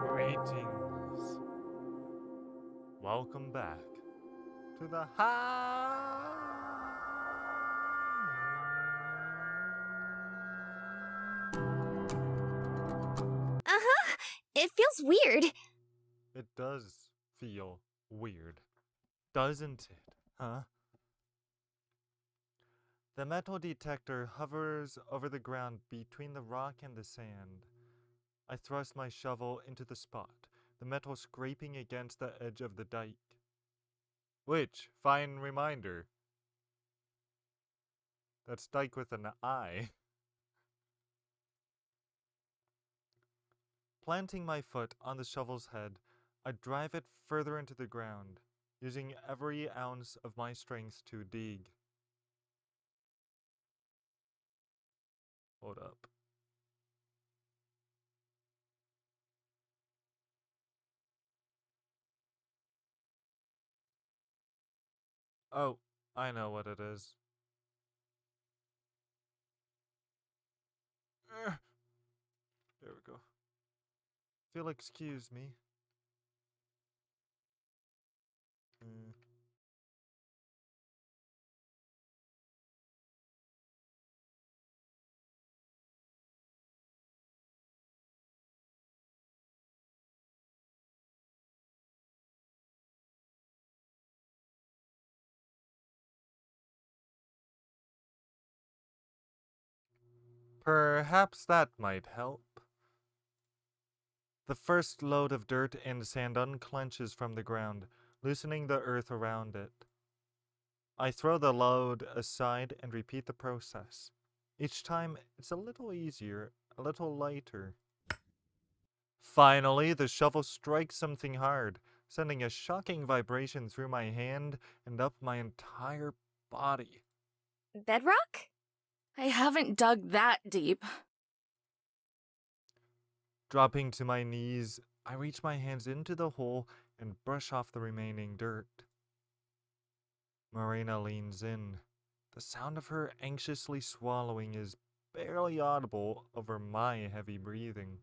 Greetings. Welcome back to the house. Uh-huh. It feels weird. It does feel weird, doesn't it? Huh? The metal detector hovers over the ground between the rock and the sand. I thrust my shovel into the spot, the metal scraping against the edge of the dike. Which, fine reminder, that's dike with an I. Planting my foot on the shovel's head, I drive it further into the ground, using every ounce of my strength to dig. Hold up. Oh, I know what it is. Ugh. There we go. If you'll excuse me. Mm. Perhaps that might help. The first load of dirt and sand unclenches from the ground, loosening the earth around it. I throw the load aside and repeat the process. Each time, it's a little easier, a little lighter. Finally, the shovel strikes something hard, sending a shocking vibration through my hand and up my entire body. Bedrock? I haven't dug that deep. Dropping to my knees, I reach my hands into the hole and brush off the remaining dirt. Marina leans in. The sound of her anxiously swallowing is barely audible over my heavy breathing.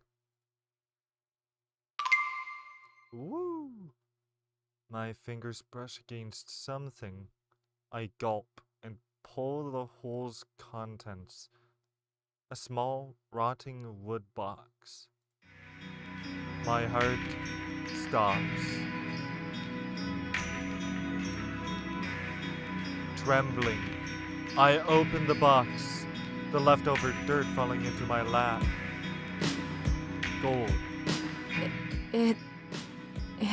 Woo! My fingers brush against something. I gulp and pull the hole's contents. A small, rotting wood box. My heart stops. Trembling, I open the box, the leftover dirt falling into my lap. Gold. It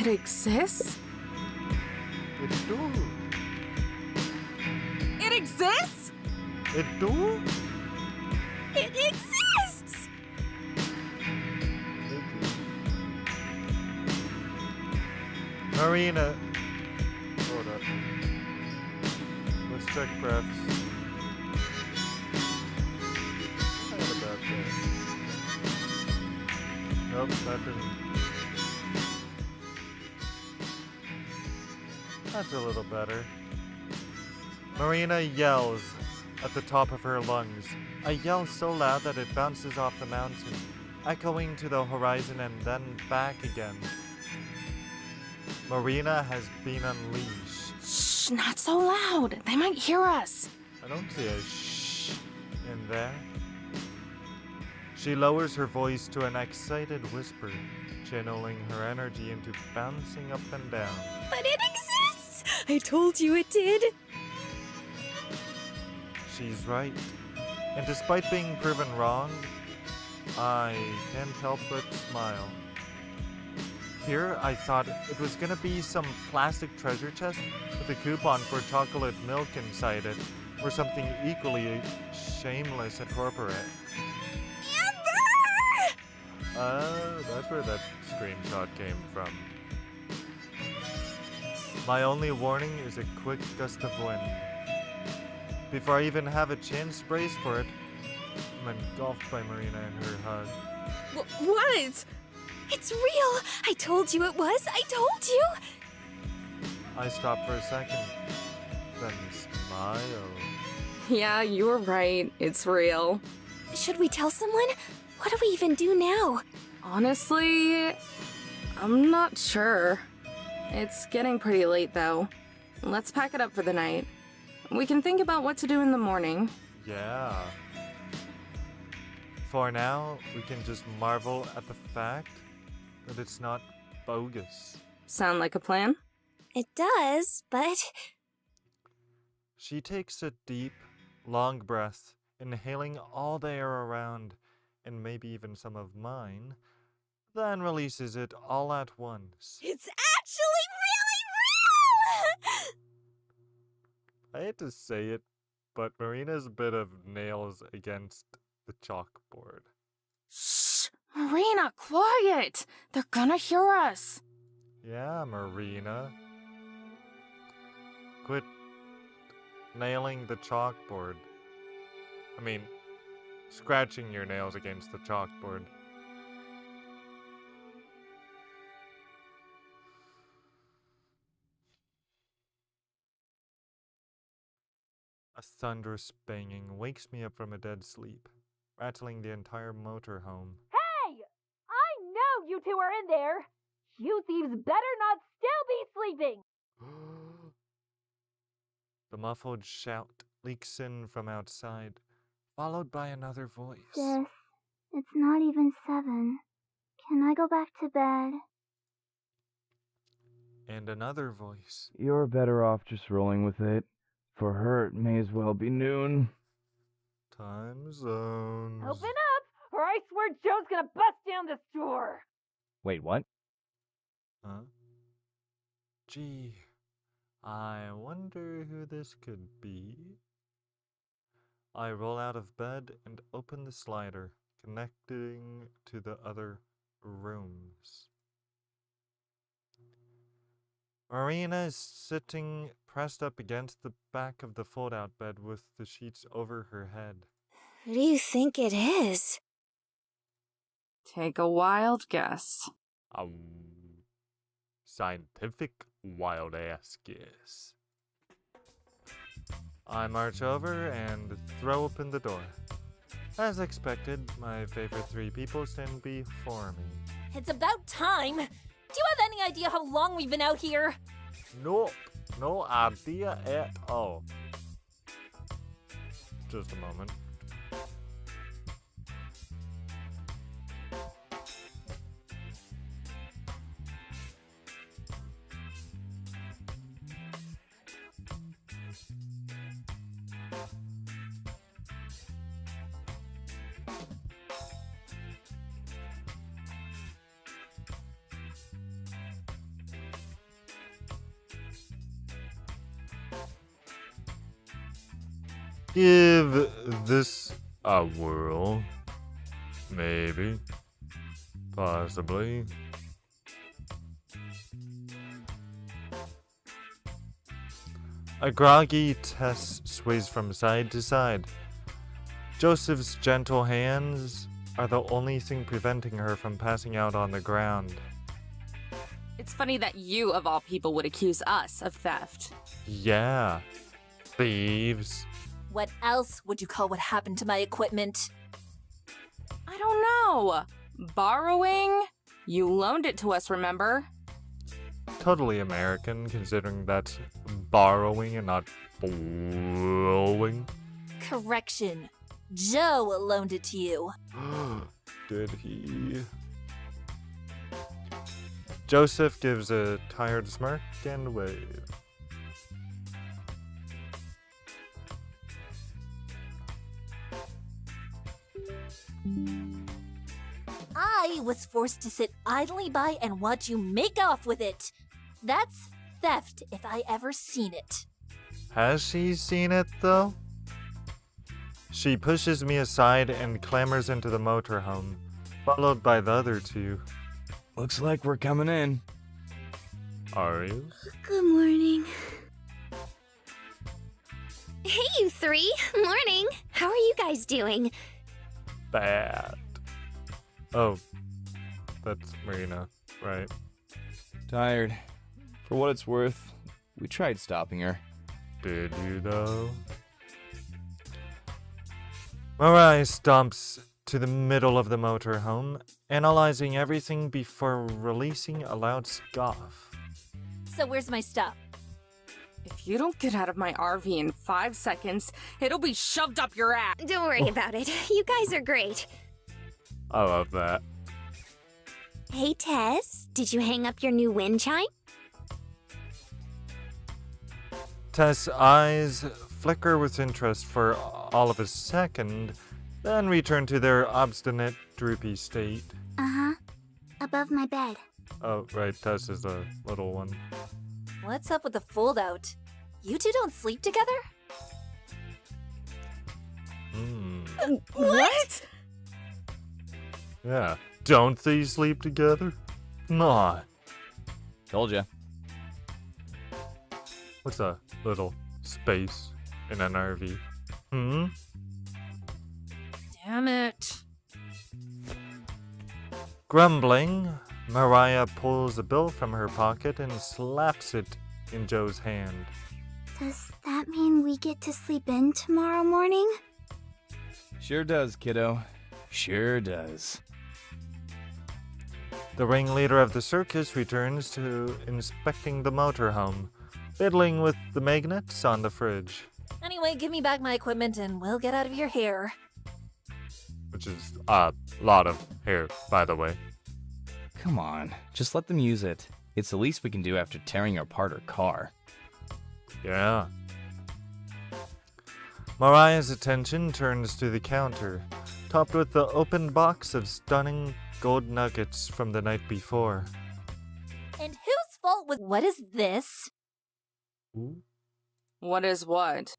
exists? It do. It exists? It do? It exists! Marina. Hold up. Let's check breaths. I had a bad day. Nope, that didn't. That's a little better. Marina yells at the top of her lungs. A yell so loud that it bounces off the mountain, echoing to the horizon and then back again. Marina has been unleashed. Shh, not so loud. They might hear us. I don't see a shh in there. She lowers her voice to an excited whisper, channeling her energy into bouncing up and down. But it exists! I told you it did! She's right. And despite being proven wrong, I can't help but smile. Here, I thought it was gonna be some plastic treasure chest with a coupon for chocolate milk inside it, or something equally shameless and corporate. Amber! That's where that screenshot came from. My only warning is a quick gust of wind. Before I even have a chance to brace for it, I'm engulfed by Marina and her hug. What? It's real! I told you it was! I told you! I stop for a second, then smile. Yeah, you were right. It's real. Should we tell someone? What do we even do now? Honestly, I'm not sure. It's getting pretty late, though. Let's pack it up for the night. We can think about what to do in the morning. Yeah. For now, we can just marvel at the fact that it's not bogus. Sound like a plan? It does, but... She takes a deep, long breath, inhaling all the air around, and maybe even some of mine, then releases it all at once. It's actually really real! I hate to say it, but Marina's bit of nails against the chalkboard. Shh! Marina, quiet! They're gonna hear us. Yeah, Marina. Quit nailing the chalkboard. I mean, scratching your nails against the chalkboard. A thunderous banging wakes me up from a dead sleep, rattling the entire motorhome. Hey! I know you two are in there! You thieves better not still be sleeping! The muffled shout leaks in from outside, followed by another voice. Sis, it's not even 7. Can I go back to bed? And another voice. You're better off just rolling with it. For her, it may as well be noon. Time zones. Open up, or I swear Joe's gonna bust down this door! Wait, what? Huh? Gee, I wonder who this could be. I roll out of bed and open the slider, connecting to the other rooms. Marina is sitting pressed up against the back of the fold-out bed with the sheets over her head. Who do you think it is? Take a wild guess. Scientific wild-ass guess. I march over and throw open the door. As expected, my favorite 3 people stand before me. It's about time! Do you have any idea how long we've been out here? Nope, no idea at all. Just a moment. Give this a whirl. Maybe. Possibly. A groggy Tess sways from side to side. Joseph's gentle hands are the only thing preventing her from passing out on the ground. It's funny that you, of all people, would accuse us of theft. Yeah. Thieves. What else would you call what happened to my equipment? I don't know. Borrowing? You loaned it to us, remember? Totally American, considering that's borrowing and not borrowing. Correction. Joe loaned it to you. Did he? Joseph gives a tired smirk and wave. I was forced to sit idly by and watch you make off with it. That's theft if I ever seen it. Has she seen it, though? She pushes me aside and clambers into the motorhome, followed by the other two. Looks like we're coming in. Are you? Good morning. Hey, you 3. Morning. How are you guys doing? Bad. Oh, that's Marina, right? Tired. For what it's worth, we tried stopping her. Did you, though? Mariah stomps to the middle of the motorhome, analyzing everything before releasing a loud scoff. So where's my stuff? If you don't get out of my RV in 5 seconds, it'll be shoved up your ass. Don't worry about it. You guys are great. I love that. Hey, Tess, did you hang up your new wind chime? Tess' eyes flicker with interest for all of a second, then return to their obstinate, droopy state. Uh-huh. Above my bed. Oh, right, Tess is the little one. What's up with the fold-out? You two don't sleep together? What? Yeah. Don't they sleep together? Not. Told ya. What's a little space in an RV? Damn it. Grumbling, Mariah pulls a bill from her pocket and slaps it in Joe's hand. Does that mean we get to sleep in tomorrow morning? Sure does, kiddo. Sure does. The ringleader of the circus returns to inspecting the motorhome, fiddling with the magnets on the fridge. Anyway, give me back my equipment and we'll get out of your hair. Which is a lot of hair, by the way. Come on, just let them use it. It's the least we can do after tearing apart her car. Yeah. Mariah's attention turns to the counter, topped with the open box of stunning gold nuggets from the night before. And whose fault was— What is this? Ooh, What is what?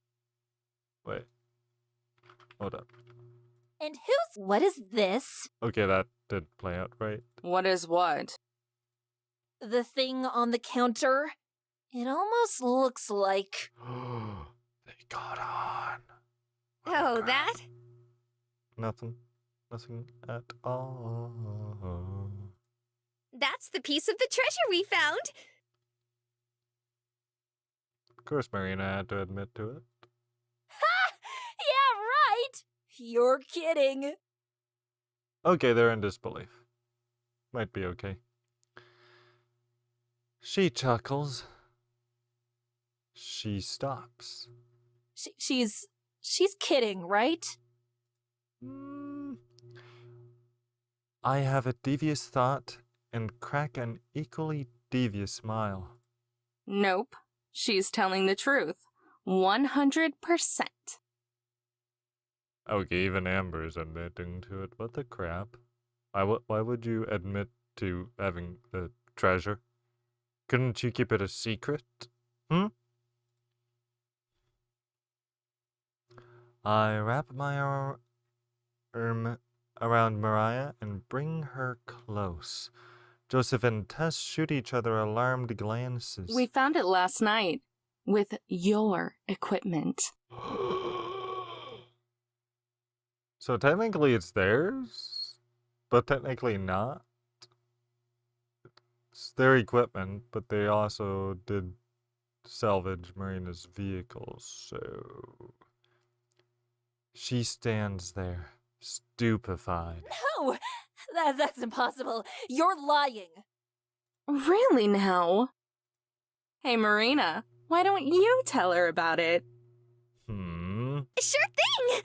wait. Hold up. And whose— What is this? Okay, that did play out right. What is what? The thing on the counter? It almost looks like— They got on. Oh, that? Nothing. Nothing at all. That's the piece of the treasure we found. Of course, Marina had to admit to it. Ha! Yeah, right! You're kidding. Okay, they're in disbelief. Might be okay. She chuckles. She stops. She's kidding, right? I have a devious thought and crack an equally devious smile. Nope. She's telling the truth. 100%. Okay, even Amber's admitting to it. What the crap? Why would you admit to having the treasure? Couldn't you keep it a secret? I wrap my arm around Mariah and bring her close. Joseph and Tess shoot each other alarmed glances. We found it last night. With your equipment. So technically it's theirs, but technically not. It's their equipment, but they also did salvage Marina's vehicles, so... She stands there, stupefied. No! That's impossible. You're lying. Really now? Hey, Marina, why don't you tell her about it? Sure thing!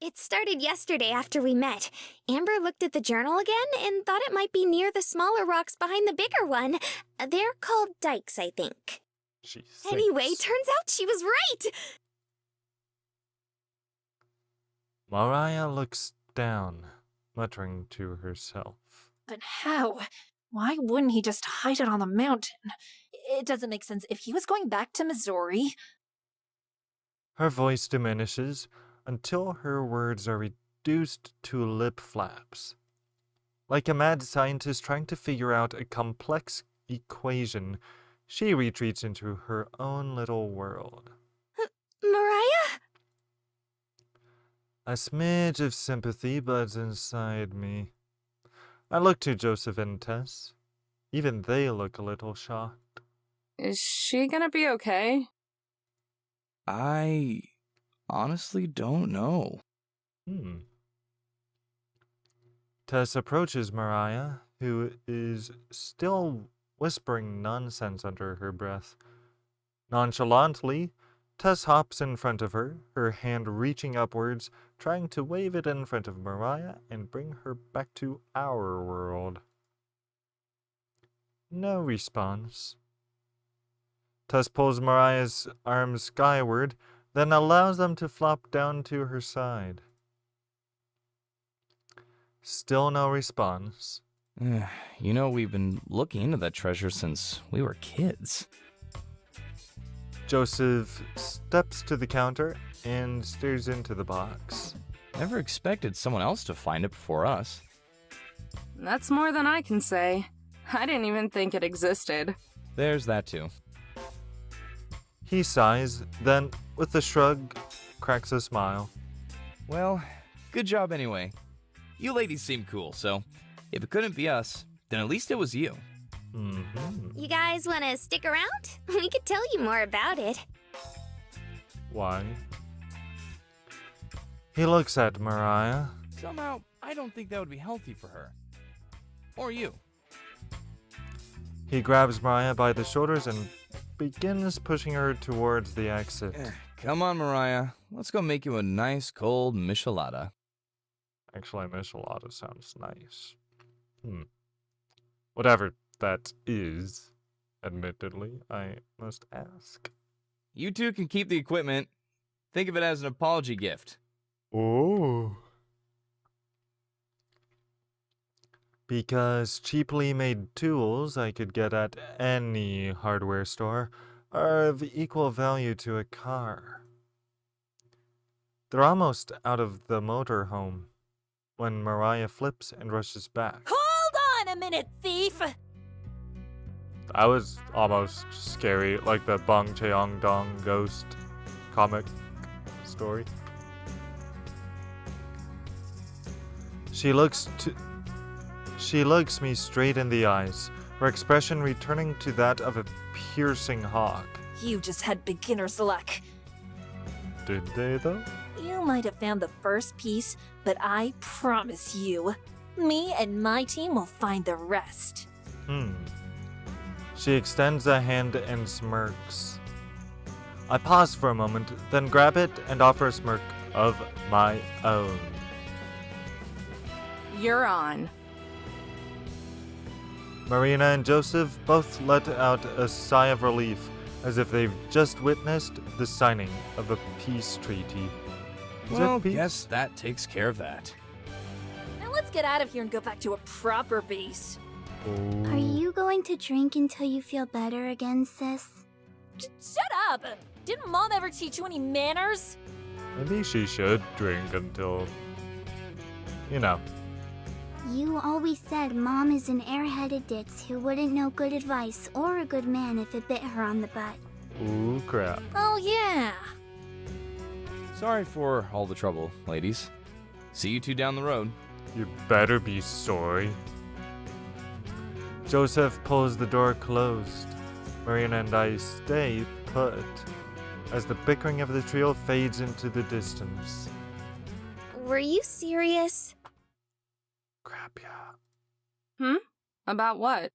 It started yesterday after we met. Amber looked at the journal again and thought it might be near the smaller rocks behind the bigger one. They're called dikes, I think. She Anyway, thinks. turns out she was right! Mariah looks down, muttering to herself. But how? Why wouldn't he just hide it on the mountain? It doesn't make sense. If he was going back to Missouri... Her voice diminishes until her words are reduced to lip flaps. Like a mad scientist trying to figure out a complex equation, she retreats into her own little world. Mariah? A smidge of sympathy buds inside me. I look to Joseph and Tess. Even they look a little shocked. Is she gonna be okay? I honestly don't know. Tess approaches Mariah, who is still whispering nonsense under her breath. Nonchalantly, Tess hops in front of her, her hand reaching upwards, trying to wave it in front of Mariah and bring her back to our world. No response. Tess pulls Mariah's arms skyward, then allows them to flop down to her side. Still no response. You know, we've been looking into that treasure since we were kids. Joseph steps to the counter and stares into the box. Never expected someone else to find it before us. That's more than I can say. I didn't even think it existed. There's that too. He sighs, then, with a shrug, cracks a smile. Well, good job anyway. You ladies seem cool, so if it couldn't be us, then at least it was you. You guys want to stick around? We could tell you more about it. Why? He looks at Mariah. Somehow, I don't think that would be healthy for her. Or you. He grabs Mariah by the shoulders and begins pushing her towards the exit. Come on, Mariah. Let's go make you a nice cold michelada. Actually, michelada sounds nice. Whatever that is, admittedly, I must ask. You two can keep the equipment. Think of it as an apology gift. Oh. Because cheaply made tools I could get at any hardware store are of equal value to a car. They're almost out of the motorhome when Mariah flips and rushes back. Hold on a minute, thief! That was almost scary, like the Bong Cheong Dong ghost comic story. She looks me straight in the eyes, her expression returning to that of a piercing hawk. You just had beginner's luck. Did they, though? You might have found the first piece, but I promise you, me and my team will find the rest. She extends a hand and smirks. I pause for a moment, then grab it and offer a smirk of my own. You're on. Marina and Joseph both let out a sigh of relief, as if they've just witnessed the signing of a peace treaty. Is Well, it peace? guess that takes care of that. Now let's get out of here and go back to a proper base. Are you going to drink until you feel better again, sis? Shut up! Didn't Mom ever teach you any manners? Maybe she should drink until, you know. You always said Mom is an airheaded ditz who wouldn't know good advice or a good man if it bit her on the butt. Ooh, crap. Oh yeah. Sorry for all the trouble, ladies. See you two down the road. You better be sorry. Joseph pulls the door closed. Marina and I stay put as the bickering of the trio fades into the distance. Were you serious? Crap, yeah. About what?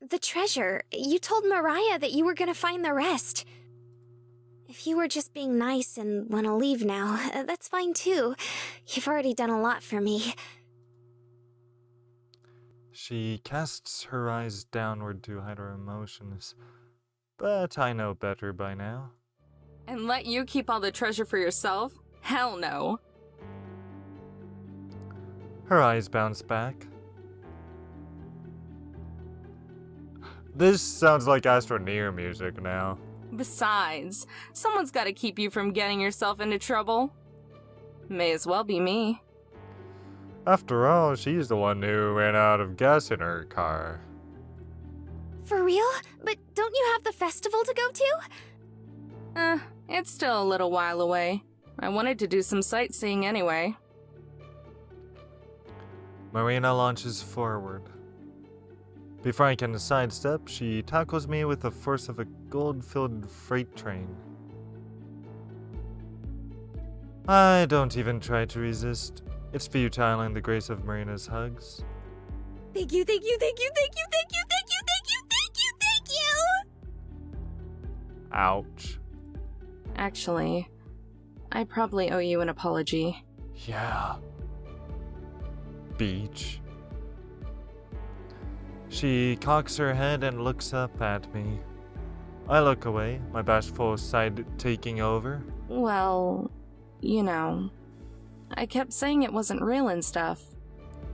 The treasure. You told Mariah that you were gonna find the rest. If you were just being nice and want to leave now, that's fine too. You've already done a lot for me. She casts her eyes downward to hide her emotions. But I know better by now. And let you keep all the treasure for yourself? Hell no. Her eyes bounce back. This sounds like Astroneer music now. Besides, someone's gotta keep you from getting yourself into trouble. May as well be me. After all, she's the one who ran out of gas in her car. For real? But don't you have the festival to go to? It's still a little while away. I wanted to do some sightseeing anyway. Marina launches forward. Before I can sidestep, she tackles me with the force of a gold-filled freight train. I don't even try to resist. It's futile in the grace of Marina's hugs. Thank you, thank you, thank you, thank you, thank you, thank you, thank you, thank you, thank you! Ouch. Actually, I probably owe you an apology. Yeah. Beach. She cocks her head and looks up at me. I look away, my bashful side taking over. Well, you know, I kept saying it wasn't real and stuff.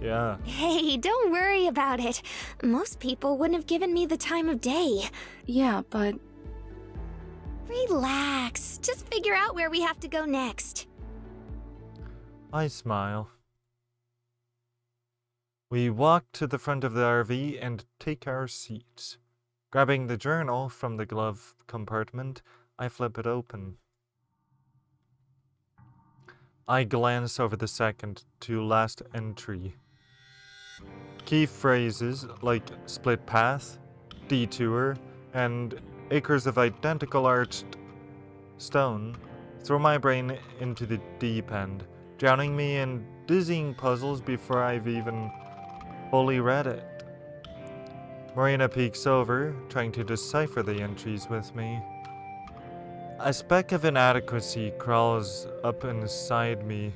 Yeah. Hey, don't worry about it. Most people wouldn't have given me the time of day. Yeah, but Relax. Just figure out where we have to go next. I smile. We walk to the front of the RV and take our seats. Grabbing the journal from the glove compartment, I flip it open. I glance over the second to last entry. Key phrases like split path, detour, and acres of identical arched stone throw my brain into the deep end, drowning me in dizzying puzzles before I've even fully read it. Marina peeks over, trying to decipher the entries with me. A speck of inadequacy crawls up inside me.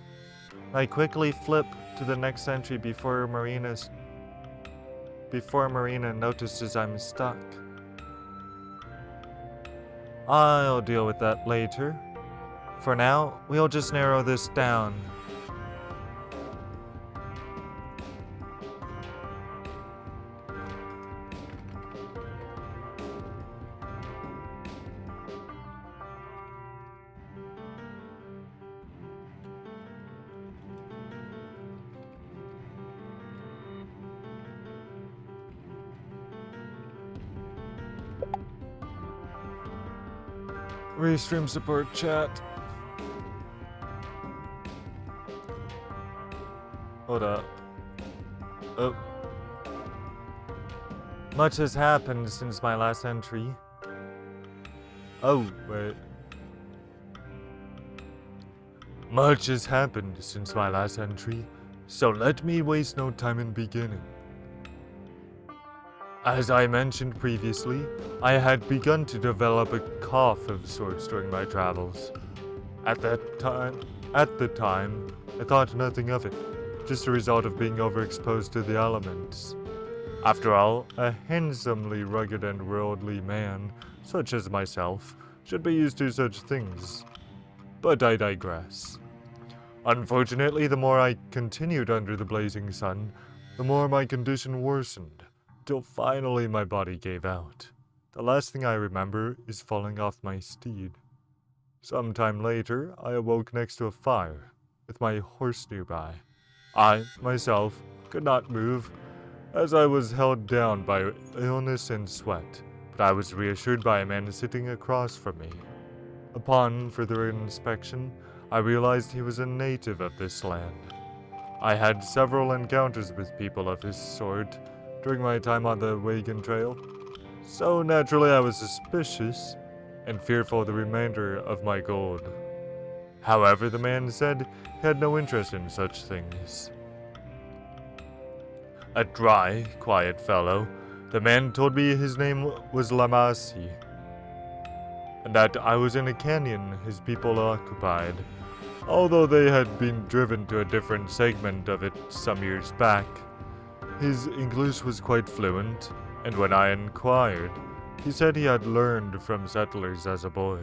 I quickly flip to the next entry before Marina notices I'm stuck. I'll deal with that later. For now, we'll just narrow this down. Restream support chat. Hold up. Oh. Much has happened since my last entry. Oh, wait. Much has happened since my last entry, so let me waste no time in beginning. As I mentioned previously, I had begun to develop a cough of sorts during my travels. At the time, I thought nothing of it, just a result of being overexposed to the elements. After all, a handsomely rugged and worldly man, such as myself, should be used to such things. But I digress. Unfortunately, the more I continued under the blazing sun, the more my condition worsened, till finally my body gave out. The last thing I remember is falling off my steed. Sometime later, I awoke next to a fire, with my horse nearby. I, myself, could not move, as I was held down by illness and sweat, but I was reassured by a man sitting across from me. Upon further inspection, I realized he was a native of this land. I had several encounters with people of his sort during my time on the wagon trail, so naturally I was suspicious and fearful of the remainder of my gold. However, the man said he had no interest in such things. A dry, quiet fellow, the man told me his name was Lamasi, and that I was in a canyon his people occupied, although they had been driven to a different segment of it some years back. His English was quite fluent, and when I inquired, he said he had learned from settlers as a boy.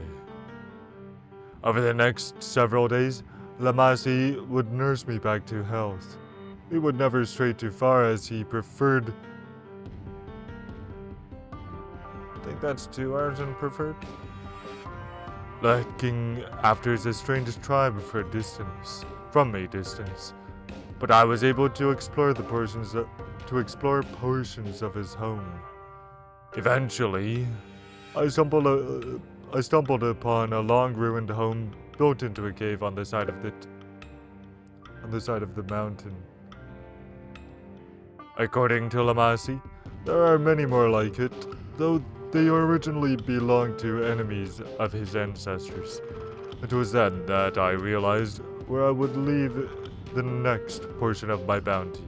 Over the next several days, Lamasi would nurse me back to health. We would never stray too far as he preferred... I think that's 2 hours in preferred? Looking after his estranged tribe for a distance, but I was able to explore portions of his home. Eventually, I stumbled upon a long-ruined home built into a cave on the side of the mountain. According to Lamasi, there are many more like it, though they originally belonged to enemies of his ancestors. It was then that I realized where I would leave the next portion of my bounty.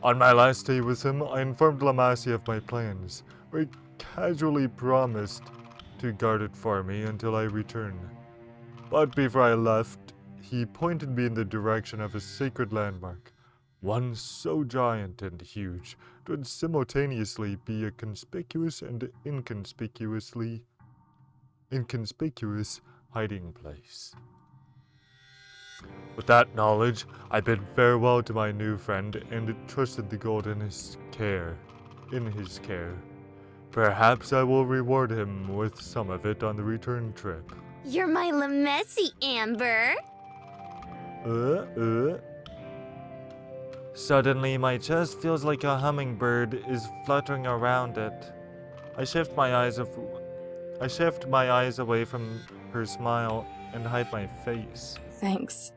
On my last day with him, I informed Lamasi of my plans, where he casually promised to guard it for me until I returned. But before I left, he pointed me in the direction of a sacred landmark, one so giant and huge it would simultaneously be a conspicuous and inconspicuous hiding place. With that knowledge, I bid farewell to my new friend and trusted the gold in his care. Perhaps I will reward him with some of it on the return trip. You're my Lamesi, Amber. Suddenly, my chest feels like a hummingbird is fluttering around it. I shift my eyes away from her smile and hide my face. Thanks.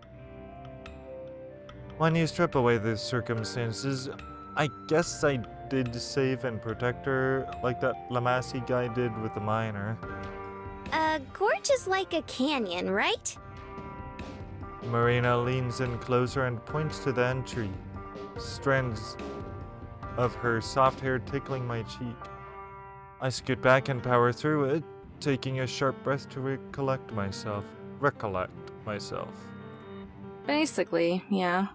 When you strip away the circumstances, I guess I did save and protect her like that Lamasi guy did with the miner. A gorge is like a canyon, right? Marina leans in closer and points to the entry, strands of her soft hair tickling my cheek. I scoot back and power through it, taking a sharp breath to recollect myself. Basically, yeah.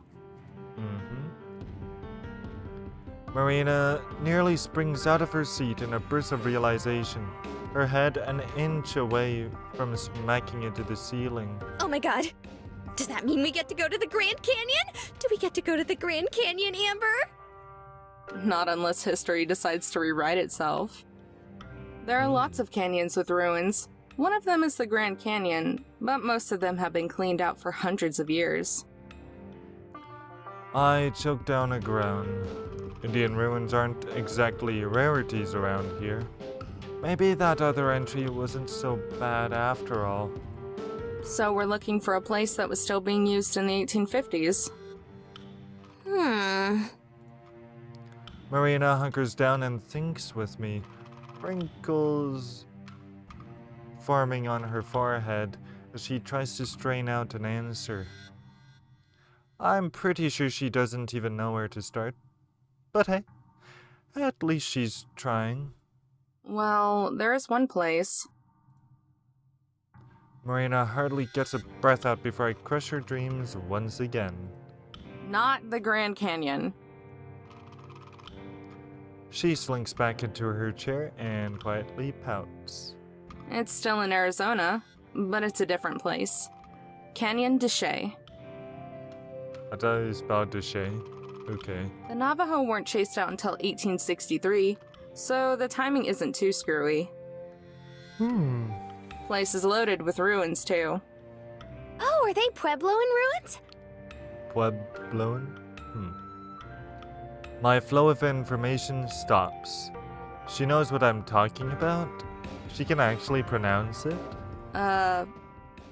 Marina nearly springs out of her seat in a burst of realization, her head an inch away from smacking into the ceiling. Oh my god. Does that mean we get to go to the Grand Canyon? Do we get to go to the Grand Canyon, Amber? Not unless history decides to rewrite itself. There are lots of canyons with ruins. One of them is the Grand Canyon, but most of them have been cleaned out for hundreds of years. I choke down a groan. Indian ruins aren't exactly rarities around here. Maybe that other entry wasn't so bad after all. So we're looking for a place that was still being used in the 1850s. Marina hunkers down and thinks with me, wrinkles forming on her forehead as she tries to strain out an answer. I'm pretty sure she doesn't even know where to start. But hey, at least she's trying. Well, there is one place. Marina hardly gets a breath out before I crush her dreams once again. Not the Grand Canyon. She slinks back into her chair and quietly pouts. It's still in Arizona, but it's a different place. Canyon de Chelly. I thought it was about to say. Okay. The Navajo weren't chased out until 1863, so the timing isn't too screwy. Place is loaded with ruins, too. Oh, are they Puebloan ruins? Puebloan? My flow of information stops. She knows what I'm talking about? She can actually pronounce it?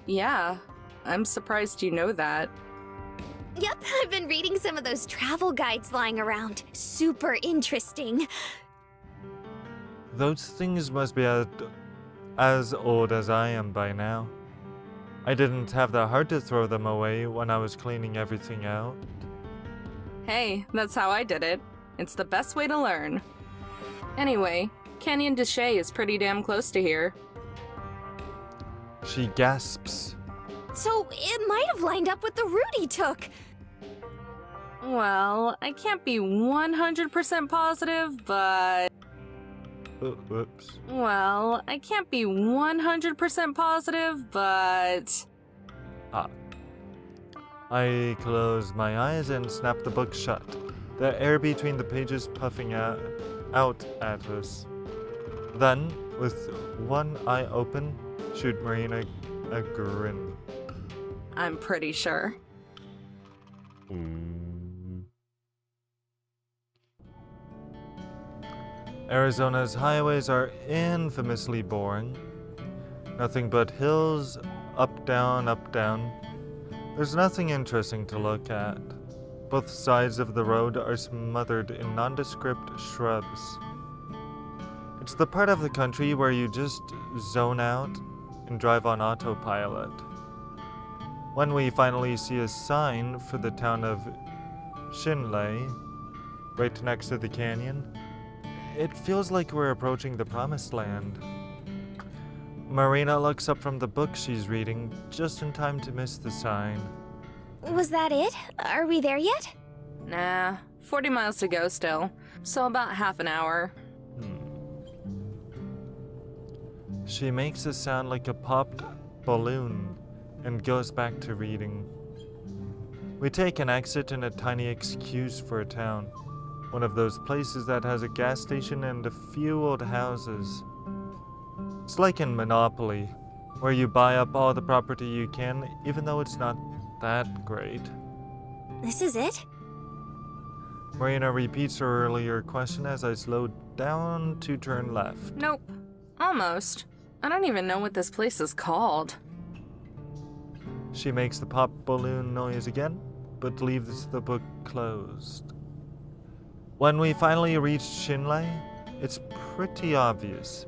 Yeah. I'm surprised you know that. Yep, I've been reading some of those travel guides lying around. Super interesting. Those things must be as old as I am by now. I didn't have the heart to throw them away when I was cleaning everything out. Hey, that's how I did it. It's the best way to learn. Anyway, Canyon de Chelly is pretty damn close to here. She gasps. So it might have lined up with the route he took. Well, I can't be 100% positive, but... Whoops. Well, I can't be 100% positive, but... I close my eyes and snap the book shut, the air between the pages puffing out at us. Then, with one eye open, shoot Marina a grin. I'm pretty sure. Arizona's highways are infamously boring. Nothing but hills, up, down, up, down. There's nothing interesting to look at. Both sides of the road are smothered in nondescript shrubs. It's the part of the country where you just zone out and drive on autopilot. When we finally see a sign for the town of Shinley, right next to the canyon, it feels like we're approaching the promised land. Marina looks up from the book she's reading just in time to miss the sign. Was that it? Are we there yet? Nah, 40 miles to go still, so about half an hour. She makes a sound like a popped balloon and goes back to reading. We take an exit in a tiny excuse for a town. One of those places that has a gas station and a few old houses. It's like in Monopoly, where you buy up all the property you can, even though it's not that great. This is it? Marina repeats her earlier question as I slow down to turn left. Nope. Almost. I don't even know what this place is called. She makes the pop balloon noise again, but leaves the book closed. When we finally reach Shinlei, it's pretty obvious.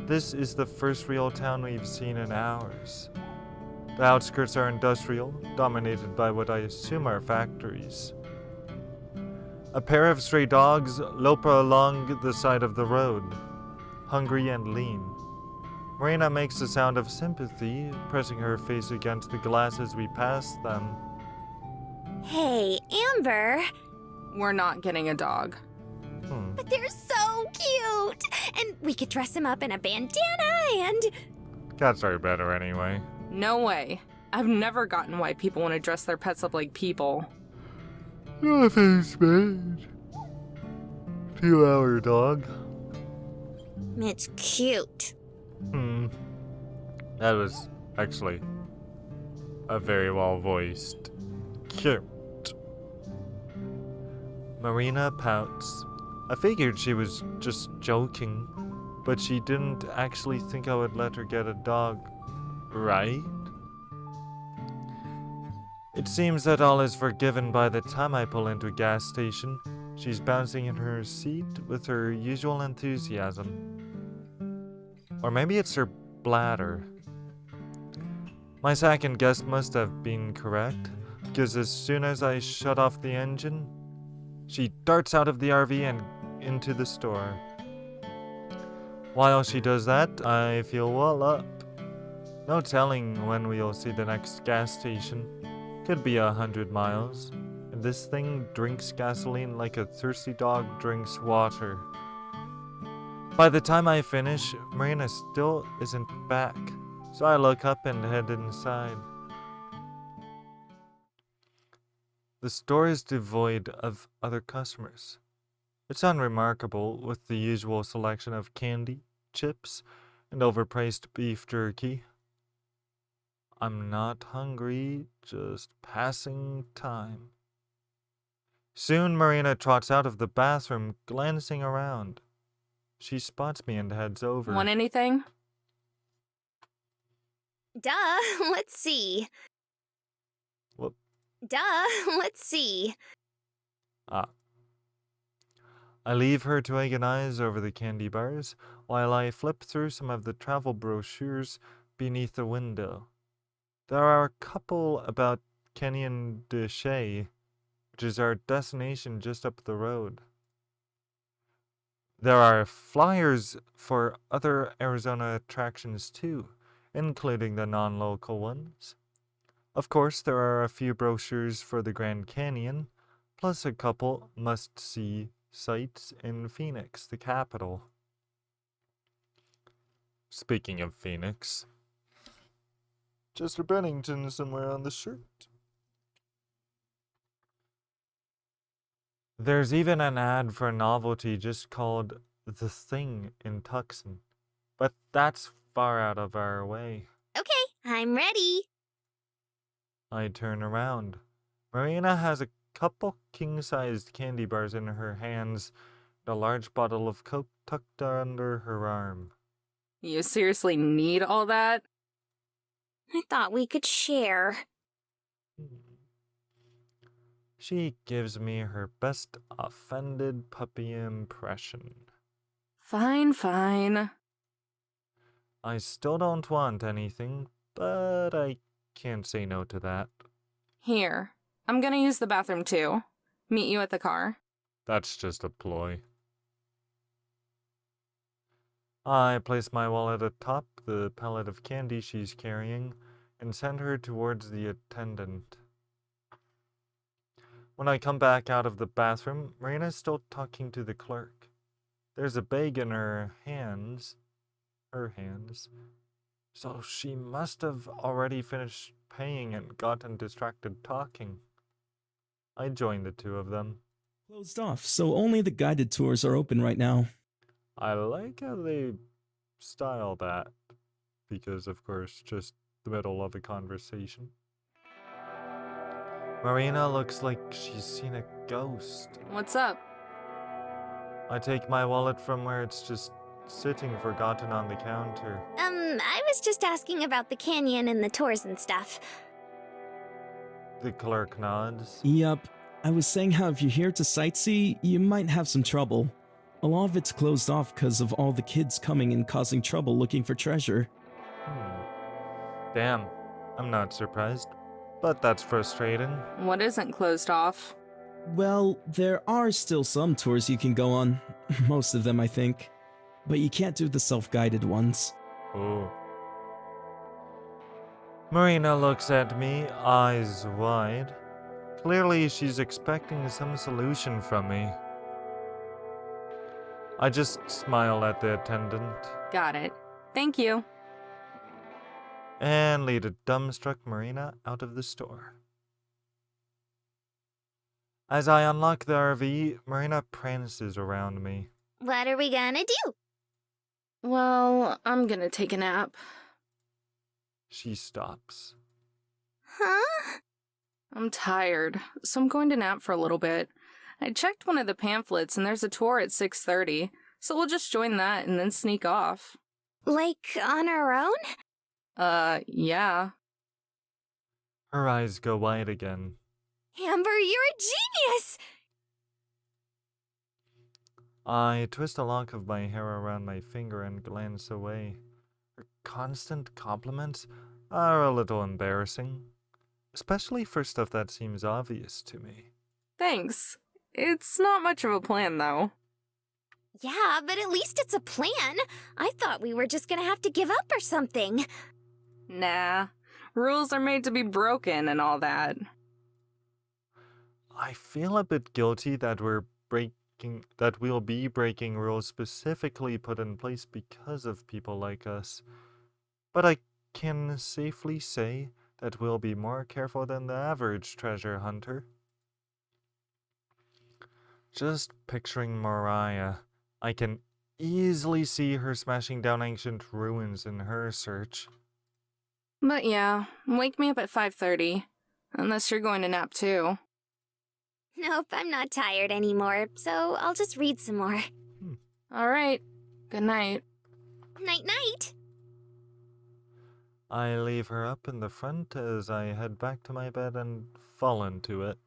This is the first real town we've seen in hours. The outskirts are industrial, dominated by what I assume are factories. A pair of stray dogs lope along the side of the road, hungry and lean. Marina makes a sound of sympathy, pressing her face against the glass as we pass them. Hey, Amber! We're not getting a dog. But they're so cute! And we could dress them up in a bandana and... Cats are better anyway. No way. I've never gotten why people want to dress their pets up like people. Nothing's made. 2-hour dog. It's cute. That was actually a very well voiced. Cute. Marina pouts. I figured she was just joking, but she didn't actually think I would let her get a dog, right? It seems that all is forgiven by the time I pull into a gas station. She's bouncing in her seat with her usual enthusiasm. Or maybe it's her bladder. My second guess must have been correct, because as soon as I shut off the engine, she darts out of the RV and into the store. While she does that, I feel well up. No telling when we'll see the next gas station. Could be 100 miles. And this thing drinks gasoline like a thirsty dog drinks water. By the time I finish, Marina still isn't back, so I look up and head inside. The store is devoid of other customers. It's unremarkable, with the usual selection of candy, chips, and overpriced beef jerky. I'm not hungry, just passing time. Soon Marina trots out of the bathroom, glancing around. She spots me and heads over. Want anything? Duh, let's see. What? Duh, let's see. I leave her to agonize over the candy bars while I flip through some of the travel brochures beneath the window. There are a couple about Canyon de Chelly, which is our destination just up the road. There are flyers for other Arizona attractions too, including the non-local ones. Of course, there are a few brochures for the Grand Canyon, plus a couple must-see sites in Phoenix, the capital. Speaking of Phoenix, Chester Bennington somewhere on the shirt. There's even an ad for a novelty just called The Thing in Tucson, but that's far out of our way. Okay, I'm ready. I turn around. Marina has a couple king-sized candy bars in her hands and a large bottle of Coke tucked under her arm. You seriously need all that? I thought we could share. She gives me her best offended puppy impression. Fine, fine. I still don't want anything, but I can't say no to that. Here, I'm gonna use the bathroom too. Meet you at the car. That's just a ploy. I place my wallet atop the pallet of candy she's carrying and send her towards the attendant. When I come back out of the bathroom, Marina's still talking to the clerk. There's a bag in her hands, so she must have already finished paying and gotten distracted talking. I join the two of them. Closed off, so only the guided tours are open right now. I like how they style that, because of course, just the middle of a conversation. Marina looks like she's seen a ghost. What's up? I take my wallet from where it's just sitting forgotten on the counter. I was just asking about the canyon and the tours and stuff. The clerk nods. Yup. I was saying how if you're here to sightsee, you might have some trouble. A lot of it's closed off because of all the kids coming and causing trouble looking for treasure. Damn, I'm not surprised. But that's frustrating. What isn't closed off? Well, there are still some tours you can go on. Most of them, I think. But you can't do the self-guided ones. Ooh. Marina looks at me, eyes wide. Clearly, she's expecting some solution from me. I just smile at the attendant Got it. Thank you. and lead a dumbstruck Marina out of the store. As I unlock the RV, Marina prances around me. What are we gonna do? Well, I'm gonna take a nap. She stops. Huh? I'm tired, so I'm going to nap for a little bit. I checked one of the pamphlets and there's a tour at 6:30, so we'll just join that and then sneak off. Like on our own? Yeah. Her eyes go wide again. Amber, you're a genius! I twist a lock of my hair around my finger and glance away. Her constant compliments are a little embarrassing, especially for stuff that seems obvious to me. Thanks. It's not much of a plan, though. Yeah, but at least it's a plan. I thought we were just gonna have to give up or something. Nah. Rules are made to be broken and all that. I feel a bit guilty that we'll be breaking rules specifically put in place because of people like us. But I can safely say that we'll be more careful than the average treasure hunter. Just picturing Mariah, I can easily see her smashing down ancient ruins in her search. But yeah, wake me up at 5:30. Unless you're going to nap too. Nope, I'm not tired anymore, so I'll just read some more. Alright. Good night. Night-night! I leave her up in the front as I head back to my bed and fall into it.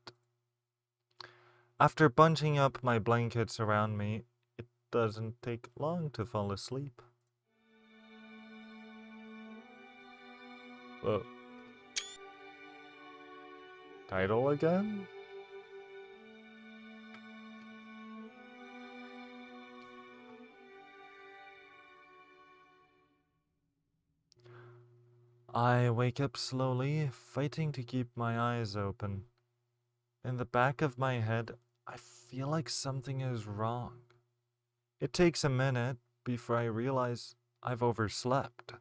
After bunching up my blankets around me, it doesn't take long to fall asleep. Whoa. Title again? I wake up slowly, fighting to keep my eyes open. In the back of my head, I feel like something is wrong. It takes a minute before I realize I've overslept.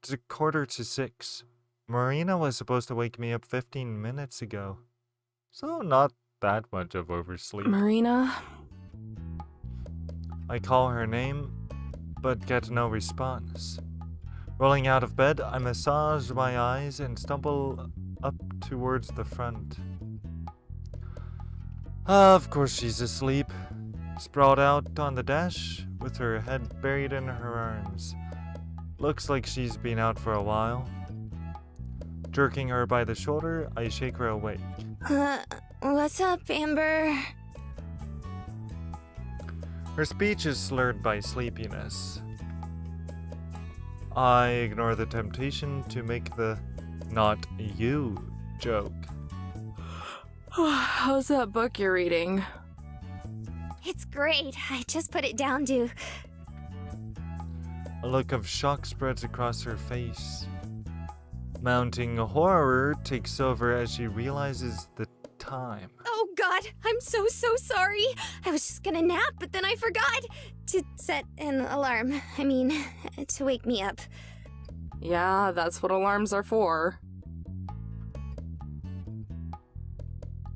It's 5:45. Marina was supposed to wake me up 15 minutes ago, so not that much of oversleep. Marina? I call her name, but get no response. Rolling out of bed, I massage my eyes and stumble up towards the front. Of course she's asleep, sprawled out on the dash with her head buried in her arms. Looks like she's been out for a while. Jerking her by the shoulder, I shake her awake. What's up, Amber? Her speech is slurred by sleepiness. I ignore the temptation to make the "not you" joke. How's that book you're reading? It's great. I just put it down to... A look of shock spreads across her face. Mounting horror takes over as she realizes the time. Oh God, I'm so sorry. I was just gonna nap, but then I forgot to set an alarm. I mean, to wake me up. Yeah, that's what alarms are for.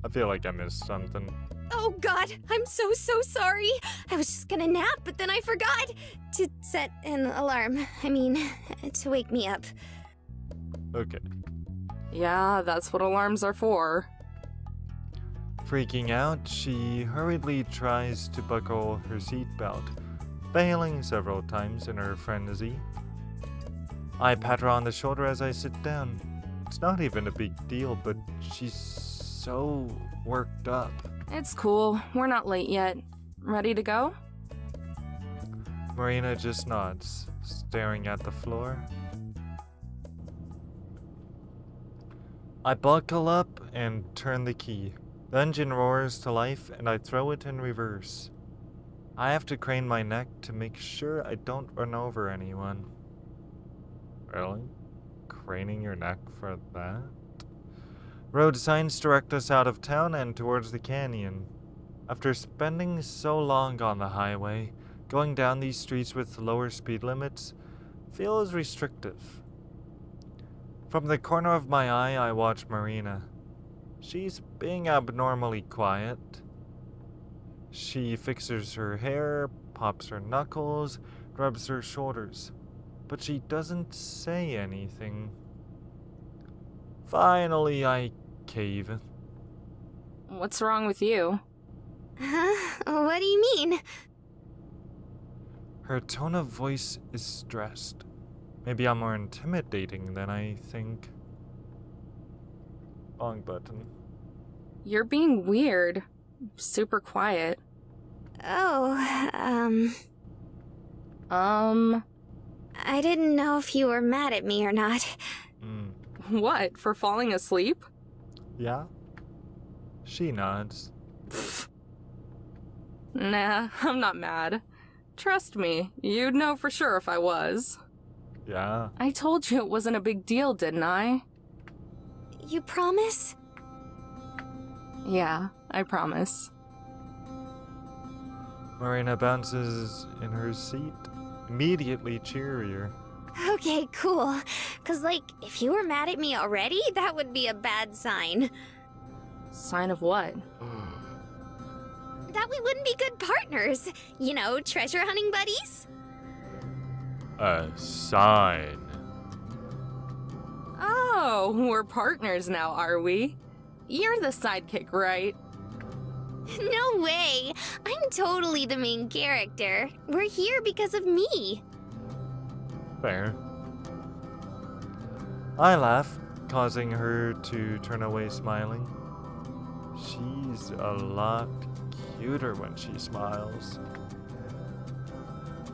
I feel like I missed something. Oh God, I'm so sorry. I was just gonna nap, but then I forgot to set an alarm. I mean, to wake me up. Okay. Yeah, that's what alarms are for. Freaking out, she hurriedly tries to buckle her seatbelt, failing several times in her frenzy. I pat her on the shoulder as I sit down, It's not even a big deal, but she's so worked up. It's cool. We're not late yet. Ready to go? Marina just nods, staring at the floor. I buckle up and turn the key. The engine roars to life and I throw it in reverse. I have to crane my neck to make sure I don't run over anyone. Really? Craning your neck for that? Road signs direct us out of town and towards the canyon. After spending so long on the highway, going down these streets with lower speed limits feels restrictive. From the corner of my eye, I watch Marina. She's being abnormally quiet. She fixes her hair, pops her knuckles, rubs her shoulders, but she doesn't say anything. Finally, I cave. What's wrong with you? Huh? What do you mean? Her tone of voice is stressed. Maybe I'm more intimidating than I think. Wrong button. You're being weird. Super quiet. Oh, I didn't know if you were mad at me or not. What, for falling asleep? Yeah? She nods. Nah, I'm not mad. Trust me, you'd know for sure if I was. Yeah? I told you it wasn't a big deal, didn't I? You promise? Yeah, I promise. Marina bounces in her seat, immediately cheerier. Okay, cool. 'Cause, like, if you were mad at me already, that would be a bad sign. Sign of what? That we wouldn't be good partners. You know, treasure hunting buddies? A sign. Oh, we're partners now, are we? You're the sidekick, right? No way. I'm totally the main character. We're here because of me. Fair. I laugh, causing her to turn away smiling. She's a lot cuter when she smiles.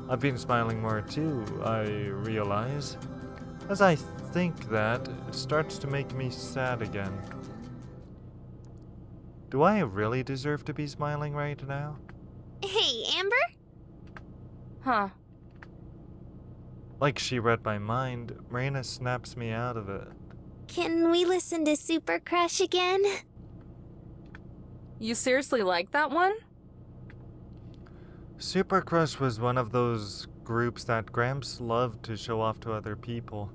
I've been smiling more too, I realize. As I think that, it starts to make me sad again. Do I really deserve to be smiling right now? Hey, Amber? Huh. Like she read my mind, Marina snaps me out of it. Can we listen to Super Crush again? You seriously like that one? Super Crush was one of those groups that Gramps loved to show off to other people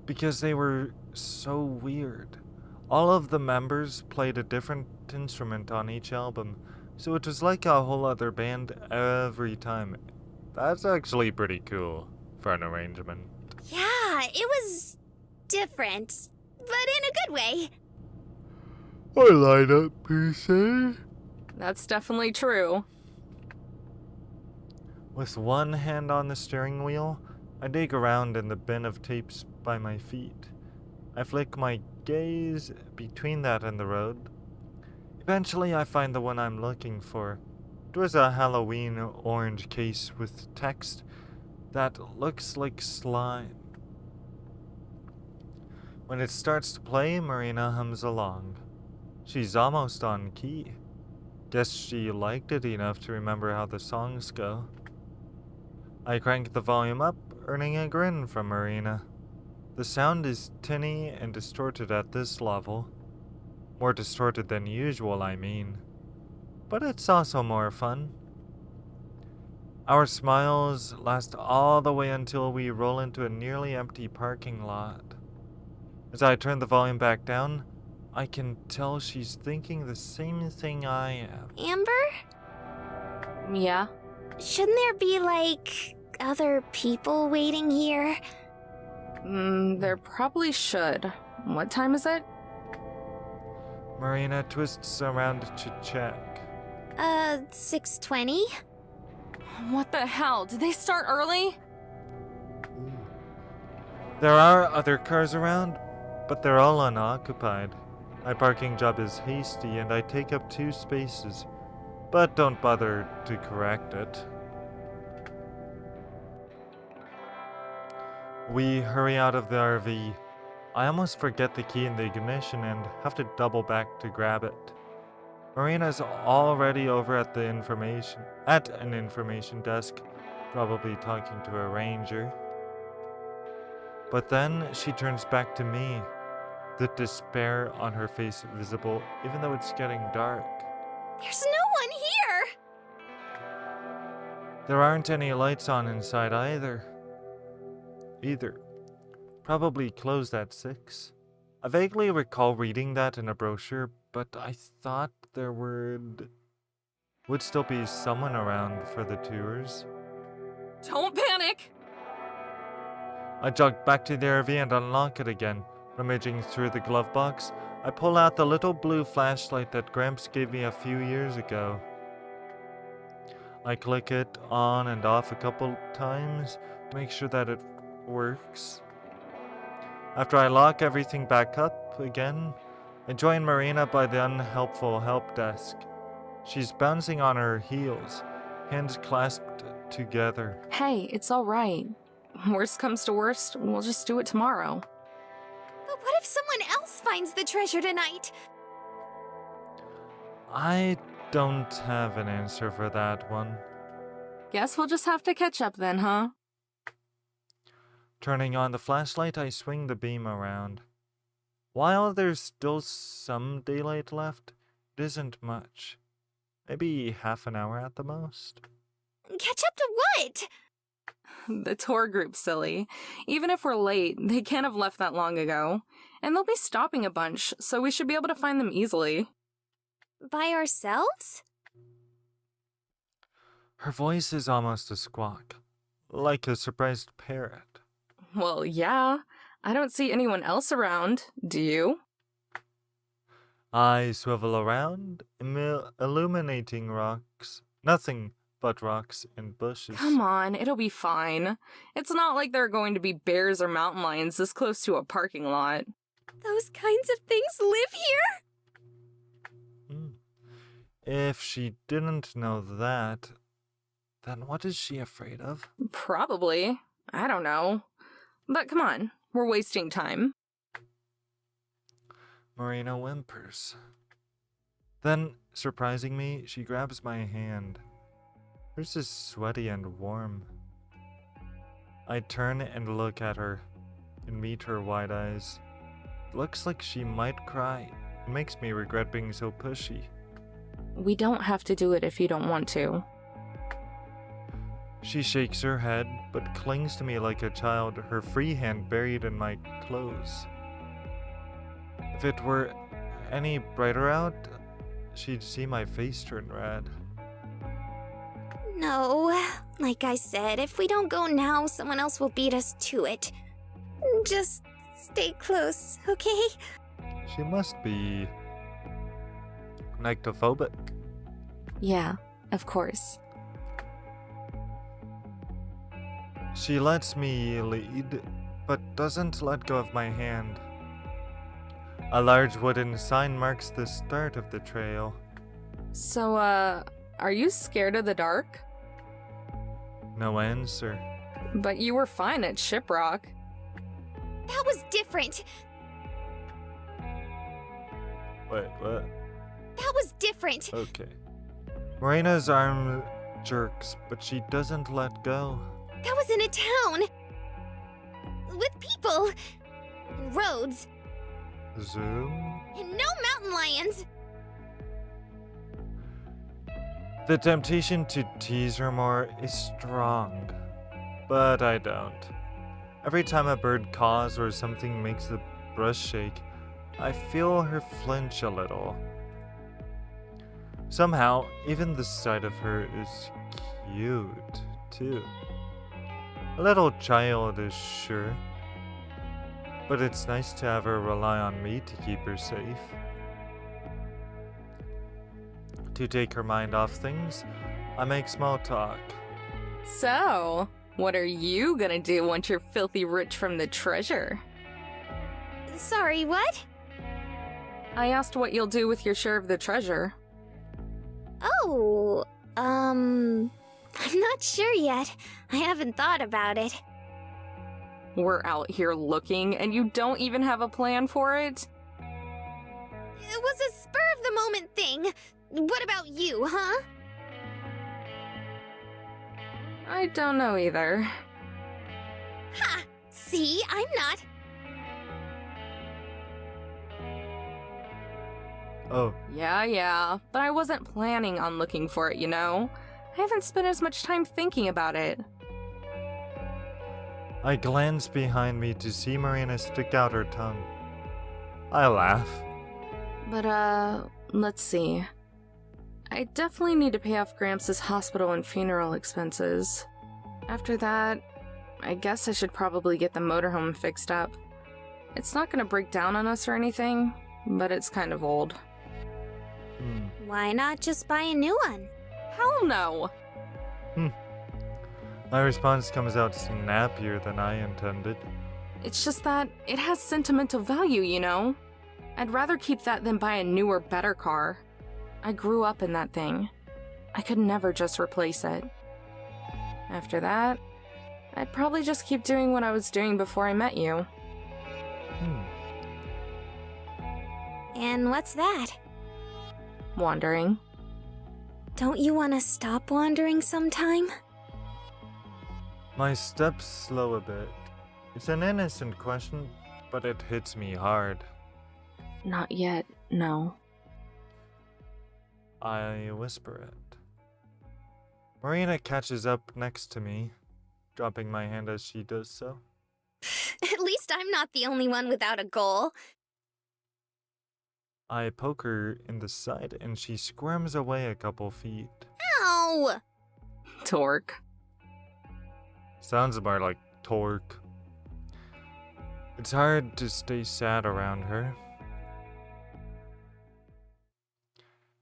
because they were so weird. All of the members played a different instrument on each album, so it was like a whole other band every time. That's actually pretty cool for an arrangement. Yeah, it was different, but in a good way. I light up, per se. That's definitely true. With one hand on the steering wheel, I dig around in the bin of tapes by my feet. I flick my gaze between that and the road. Eventually, I find the one I'm looking for. It was a Halloween orange case with text that looks like slime. When it starts to play, Marina hums along. She's almost on key. Guess she liked it enough to remember how the songs go. I crank the volume up, earning a grin from Marina. The sound is tinny and distorted at this level. More distorted than usual, I mean. But it's also more fun. Our smiles last all the way until we roll into a nearly empty parking lot. As I turn the volume back down, I can tell she's thinking the same thing I am. Amber? Yeah? Shouldn't there be, like, other people waiting here? There probably should. What time is it? Marina twists around to check. 6:20? What the hell? Did they start early? There are other cars around, but they're all unoccupied. My parking job is hasty and I take up 2 spaces, but don't bother to correct it. We hurry out of the RV. I almost forget the key in the ignition and have to double back to grab it. Marina's already over at an information desk, probably talking to a ranger. But then she turns back to me, the despair on her face visible even though it's getting dark. There's no one here! There aren't any lights on inside either. Probably closed at 6. I vaguely recall reading that in a brochure, but I thought there would still be someone around for the tours. Don't panic! I jog back to the RV and unlock it again. Rummaging through the glove box, I pull out the little blue flashlight that Gramps gave me a few years ago. I click it on and off a couple times to make sure that it works. After I lock everything back up again, I join Marina by the unhelpful help desk. She's bouncing on her heels, hands clasped together. Hey, it's alright. Worst comes to worst, we'll just do it tomorrow. But what if someone else finds the treasure tonight? I don't have an answer for that one. Guess we'll just have to catch up then, huh? Turning on the flashlight, I swing the beam around. While there's still some daylight left, it isn't much. Maybe half an hour at the most. Catch up to what? The tour group's silly. Even if we're late, they can't have left that long ago. And they'll be stopping a bunch, so we should be able to find them easily. By ourselves? Her voice is almost a squawk, like a surprised parrot. Well, yeah. I don't see anyone else around, do you? I swivel around, illuminating rocks. Nothing but rocks and bushes. Come on, it'll be fine. It's not like there are going to be bears or mountain lions this close to a parking lot. Those kinds of things live here? If she didn't know that, then what is she afraid of? Probably. I don't know. But come on, we're wasting time. Marina whimpers. Then, surprising me, she grabs my hand. Hers is sweaty and warm. I turn and look at her and meet her wide eyes. It looks like she might cry. It makes me regret being so pushy. We don't have to do it if you don't want to. She shakes her head, but clings to me like a child, her free hand buried in my clothes. If it were any brighter out, she'd see my face turn red. No. Like I said, if we don't go now, someone else will beat us to it. Just stay close, okay? She must be nyctophobic. Yeah, of course. She lets me lead, but doesn't let go of my hand. A large wooden sign marks the start of the trail. So, are you scared of the dark? No answer. But you were fine at Shiprock. That was different. Wait, what? That was different. Okay. Marina's arm jerks, but she doesn't let go. That was in a town. With people. And roads. Zoom? And no mountain lions. The temptation to tease her more is strong, but I don't. Every time a bird caws or something makes the brush shake, I feel her flinch a little. Somehow, even the sight of her is cute, too. A little childish, sure, but it's nice to have her rely on me to keep her safe. To take her mind off things, I make small talk. So, what are you gonna do once you're filthy rich from the treasure? Sorry, what? I asked what you'll do with your share of the treasure. Oh, I'm not sure yet. I haven't thought about it. We're out here looking, and you don't even have a plan for it? It was a spur-of-the-moment thing. What about you, huh? I don't know either. Ha! See, I'm not. Oh, Yeah, but I wasn't planning on looking for it, you know? I haven't spent as much time thinking about it. I glance behind me to see Marina stick out her tongue. I laugh. But, let's see. I definitely need to pay off Gramps' hospital and funeral expenses. After that, I guess I should probably get the motorhome fixed up. It's not gonna break down on us or anything, but it's kind of old. Why not just buy a new one? Hell no! My response comes out snappier than I intended. It's just that it has sentimental value, you know? I'd rather keep that than buy a newer, better car. I grew up in that thing. I could never just replace it. After that, I'd probably just keep doing what I was doing before I met you. And what's that? Wandering. Don't you want to stop wandering sometime? My steps slow a bit. It's an innocent question, but it hits me hard. Not yet, no. I whisper it. Marina catches up next to me, dropping my hand as she does so. At least I'm not the only one without a goal. I poke her in the side and she squirms away a couple feet. Ow! Torque. Sounds more like torque. It's hard to stay sad around her.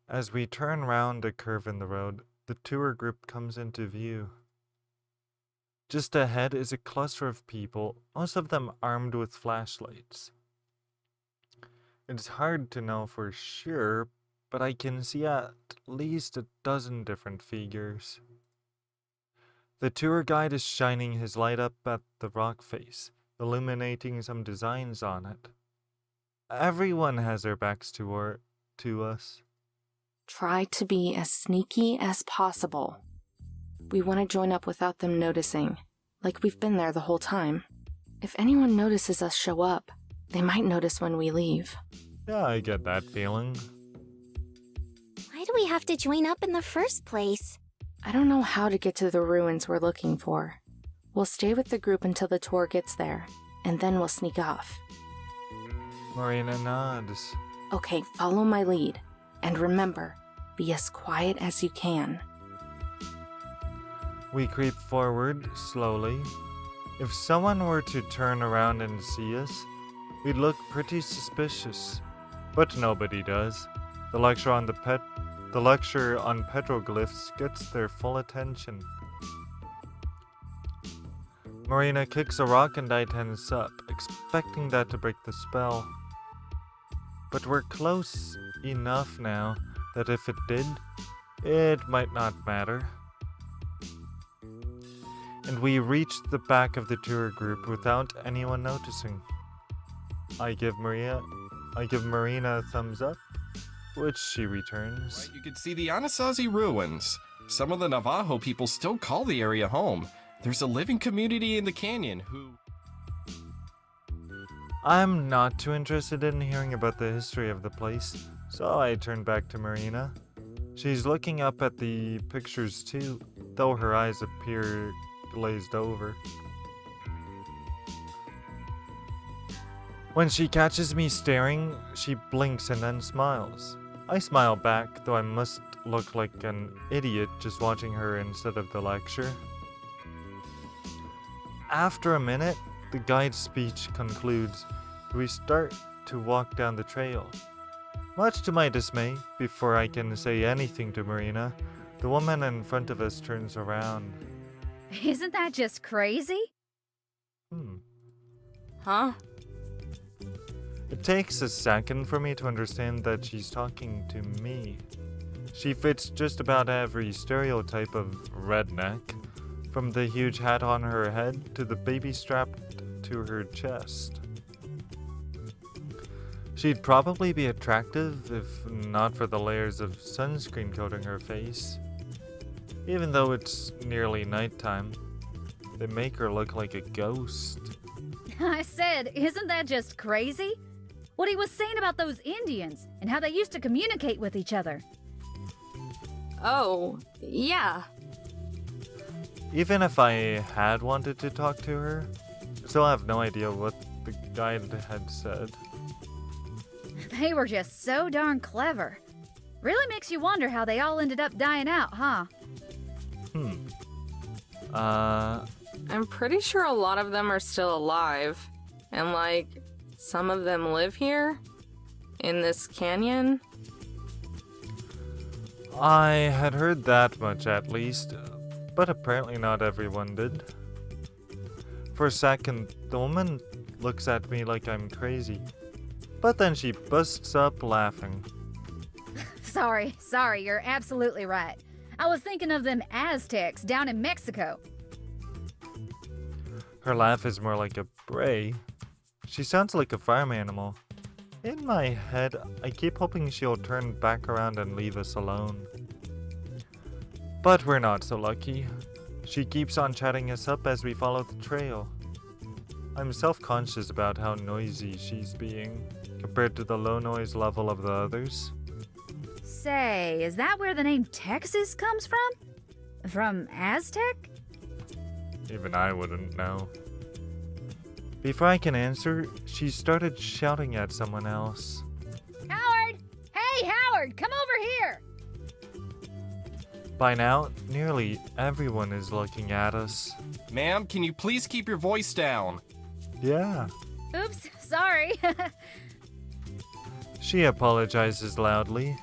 As we turn round a curve in the road, the tour group comes into view. Just ahead is a cluster of people, most of them armed with flashlights. It's hard to know for sure, but I can see at least a dozen different figures. The tour guide is shining his light up at the rock face, illuminating some designs on it. Everyone has their backs to us. Try to be as sneaky as possible. We want to join up without them noticing, like we've been there the whole time. If anyone notices us show up, they might notice when we leave. Yeah, I get that feeling. Why do we have to join up in the first place? I don't know how to get to the ruins we're looking for. We'll stay with the group until the tour gets there, and then we'll sneak off. Marina nods. Okay, follow my lead. And remember, be as quiet as you can. We creep forward slowly. If someone were to turn around and see us, we'd look pretty suspicious. But nobody does. The lecture on petroglyphs gets their full attention. Marina kicks a rock and I tense up, expecting that to break the spell. But we're close enough now that if it did, it might not matter. And we reach the back of the tour group without anyone noticing. I give Marina a thumbs up, which she returns. Right, you can see the Anasazi ruins. Some of the Navajo people still call the area home. There's a living community in the canyon who... I'm not too interested in hearing about the history of the place, so I turn back to Marina. She's looking up at the pictures too, though her eyes appear glazed over. When she catches me staring, she blinks and then smiles. I smile back, though I must look like an idiot just watching her instead of the lecture. After a minute, the guide's speech concludes. We start to walk down the trail. Much to my dismay, before I can say anything to Marina, the woman in front of us turns around. Isn't that just crazy? Huh? It takes a second for me to understand that she's talking to me. She fits just about every stereotype of redneck, from the huge hat on her head to the baby strapped to her chest. She'd probably be attractive if not for the layers of sunscreen coating her face. Even though it's nearly nighttime, they make her look like a ghost. I said, isn't that just crazy? What he was saying about those Indians and how they used to communicate with each other. Oh, yeah. Even if I had wanted to talk to her, I still have no idea what the guide had said. They were just so darn clever. Really makes you wonder how they all ended up dying out, huh? I'm pretty sure a lot of them are still alive. And like, some of them live here? In this canyon? I had heard that much at least, but apparently not everyone did. For a second, the woman looks at me like I'm crazy, but then she busts up laughing. Sorry, you're absolutely right. I was thinking of them Aztecs down in Mexico. Her laugh is more like a bray. She sounds like a farm animal. In my head, I keep hoping she'll turn back around and leave us alone. But we're not so lucky. She keeps on chatting us up as we follow the trail. I'm self-conscious about how noisy she's being, compared to the low noise level of the others. Say, is that where the name Texas comes from? From Aztec? Even I wouldn't know. Before I can answer, she started shouting at someone else. Howard! Hey, Howard, come over here! By now, nearly everyone is looking at us. Ma'am, can you please keep your voice down? Yeah. Oops, sorry. She apologizes loudly.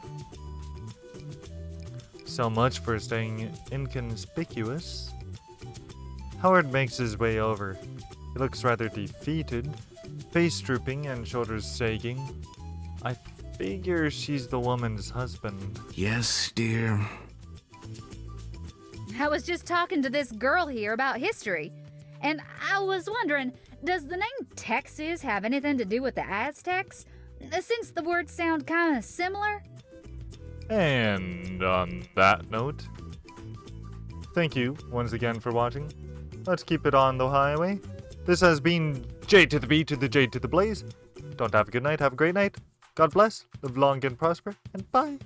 So much for staying inconspicuous. Howard makes his way over. He looks rather defeated, face drooping and shoulders sagging. I figure she's the woman's husband. Yes, dear. I was just talking to this girl here about history, and I was wondering, does the name Texas have anything to do with the Aztecs? Since the words sound kind of similar? And on that note, thank you once again for watching. Let's keep it on the highway. This has been J to the B to the J to the Blaze. Don't have a good night, have a great night. God bless, live long and prosper, and bye.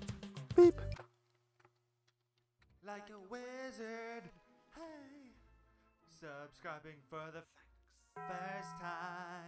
Beep. Like a wizard, hey, subscribing for the first time.